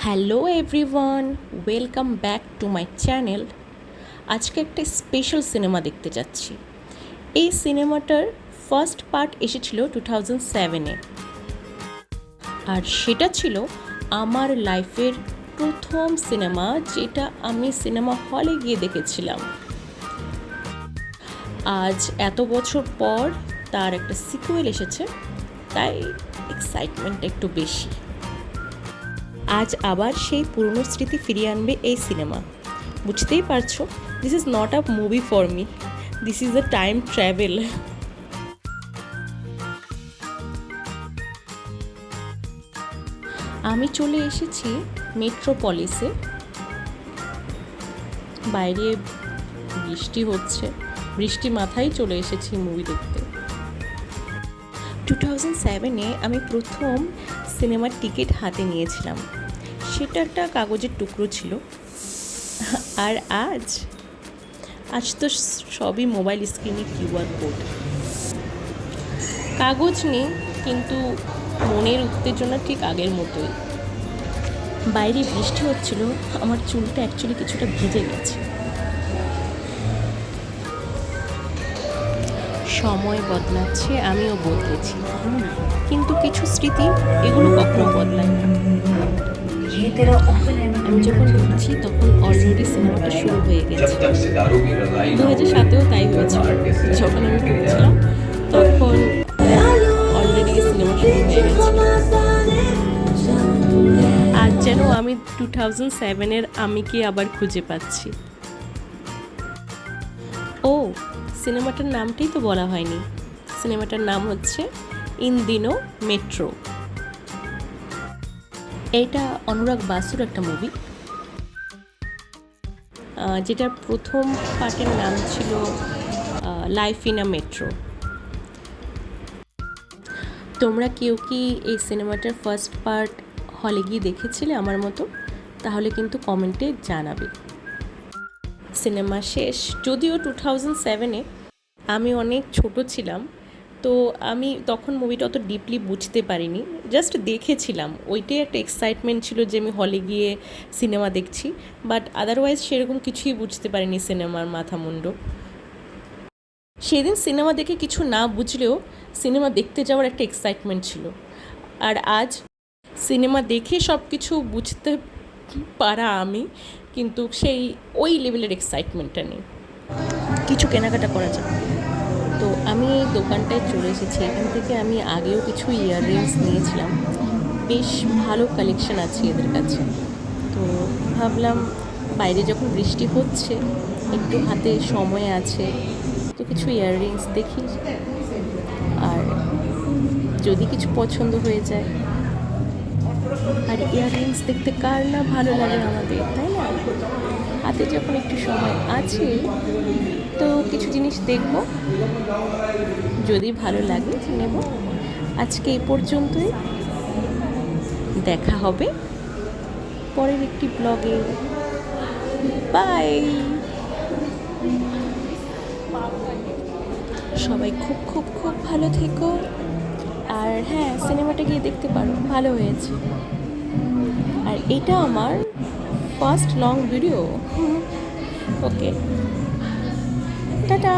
Hello everyone, welcome back to my channel. আজকে একটা special cinema দেখতে যাচ্ছি। এই সিনেমাটার ফার্স্ট পার্ট এসেছিল 2007-এ, আর সেটা ছিল আমার লাইফের প্রথম সিনেমা, যেটা আমি সিনেমা হলে গিয়ে দেখেছিলাম। আজ এত বছর পর তার একটা সিকুয়েল এসেছে, তাই এক্সাইটমেন্ট একটু বেশি। আজ আবার সেই পুরনো স্মৃতি ফিরিয়ে আনবে এই সিনেমা। বুঝতেই পারছো, this is not a movie for me, this is a time travel. আমি চলে এসেছি মেট্রোপলিসে। বাইরে বৃষ্টি হচ্ছে, বৃষ্টি মাথায় চলে এসেছি মুভি দেখতে। 2007-এ আমি প্রথম সিনেমার টিকিট হাতে নিয়েছিলাম। সেটা একটা কাগজের টুকরো ছিল। আর আজ তো সবই মোবাইল স্ক্রিনে কিউআর কোড। কাগজ নেই, কিন্তু মনের উত্তেজনা ঠিক আগের মতোই। বাইরে বৃষ্টি হচ্ছিল, আমার চুলটা অ্যাকচুয়ালি কিছুটা ভিজে গেছে। সময় বদলাচ্ছে, আমিও বদলেছি, কিন্তু কিছু স্মৃতি এগুলো কখনো বদলায় না। আমি যখন ঢুকছি তখন অলরেডি সিনেমাটা শুরু হয়ে গেছে। 2007-এও তাই হয়েছিল, যখন আমি ঢুকছিলাম তখন অলরেডি সিনেমা শুরু হয়ে গেছে। আজ যেন আমি 2007-এর আমিকে আবার খুঁজে পাচ্ছি। ও, সিনেমাটার নামটাই তো বলা হয়নি। সিনেমাটার নাম হচ্ছে ইন দিনো মেট্রো। এইটা অনুরাগ বাসুর একটা মুভি, যেটার প্রথম পার্টের নাম ছিল লাইফ ইন আ মেট্রো। তোমরা কেউ কি এই সিনেমাটার ফার্স্ট পার্ট হলে গিয়ে দেখেছিলে আমার মতো? তাহলে কিন্তু কমেন্টে জানাবে। সিনেমা শেষ, যদিও 2007-এ আমি অনেক ছোট ছিলাম, তো আমি তখন মুভিটা অত ডিপলি বুঝতে পারিনি, জাস্ট দেখেছিলাম। ওইটাই একটা এক্সাইটমেন্ট ছিল যে আমি হলে গিয়ে সিনেমা দেখছি, বাট আদারওয়াইজ সেরকম কিছুই বুঝতে পারিনি সিনেমার মাথা মুন্ডু। সেদিন সিনেমা দেখে কিছু না বুঝলেও সিনেমা দেখতে যাওয়ার একটা এক্সাইটমেন্ট ছিল, আর আজ সিনেমা দেখে সব কিছু বুঝতে পারা আমি, কিন্তু সেই ওই লেভেলের এক্সাইটমেন্টটা নেই। কিছু কেনাকাটা করা যায়, তো আমি এই দোকানটায় চলে এসেছি। এখান থেকে আমি আগেও কিছু ইয়াররিংস নিয়েছিলাম, বেশ ভালো কালেকশন আছে এদের কাছে। তো ভাবলাম বাইরে যখন বৃষ্টি হচ্ছে, একটু হাতে সময় আছে, তো কিছু ইয়াররিংস দেখি, আর যদি কিছু পছন্দ হয়ে যায়। আর ইয়াররিংস দেখতে কার না ভালো লাগে আমাদের, তাই না? হাতে যখন একটু সময় আছে, তো কিছু জিনিস দেখব, যদি ভালো লাগে নেব। আজকে এই পর্যন্তই, দেখা হবে পরের একটি ব্লগে। বাই। সবাই খুব খুব খুব ভালো থেকো, আর হ্যাঁ, সিনেমাটা গিয়ে দেখতে পারো, ভালো হয়েছে। আর এটা আমার ফার্স্ট লং ভিডিও। ওকে, টাটা।